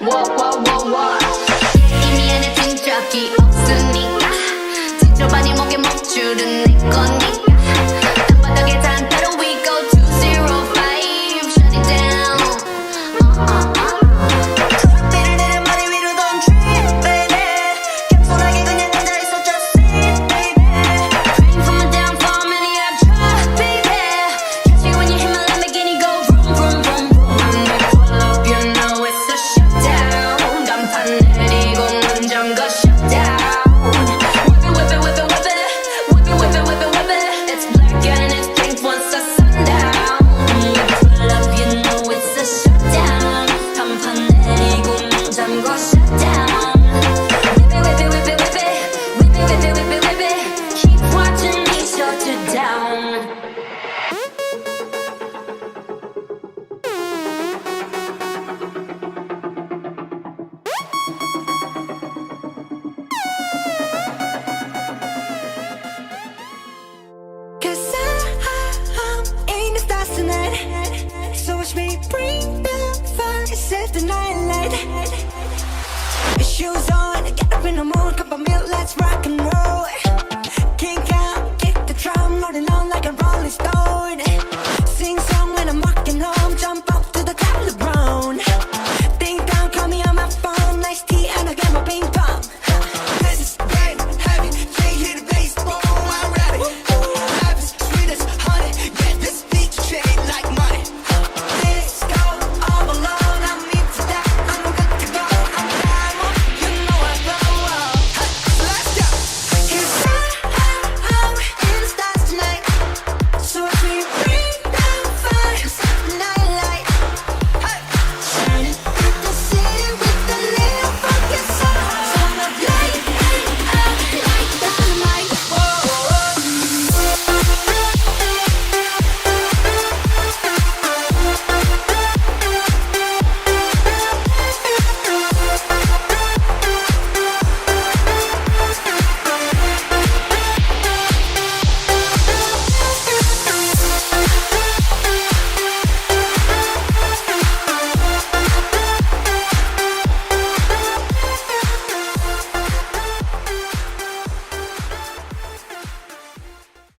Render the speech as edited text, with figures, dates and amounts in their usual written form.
what, what, what. 이미 안에 든 적이 없으니까 지저분이 목에 목줄은 내 거니까 땅바닥에 단타로 we go 205 shut it down. 트럭비를 내려 머리 위로 don't trip baby 겸손하게 그냥 앉아있어 just sit baby Praying for my downfall, many I've tried, baby. Catch you when you hit my Lamborghini, go vroom, vroom, vroom, vroom. When we pull up, you know it's a shutdown. 간판 내리고 문 잠궈 shutdown. Whip it, whip it, whip it, whip it. Whip it, whip it, whip it, whip it. It's black and it's pink once the sundown. When we pull up, you know it's a shutdown. 간판 내리고 문 잠궈 shutdown. Whip it, whip it, whip it, whip it. Whip it, whip it, whip it, whip it. Keep watching me shut it down. Cause I'm in the stars tonight So watch me bring the fire Set the night light Shoes on, get up in the mood Cup of milk, let's rock and roll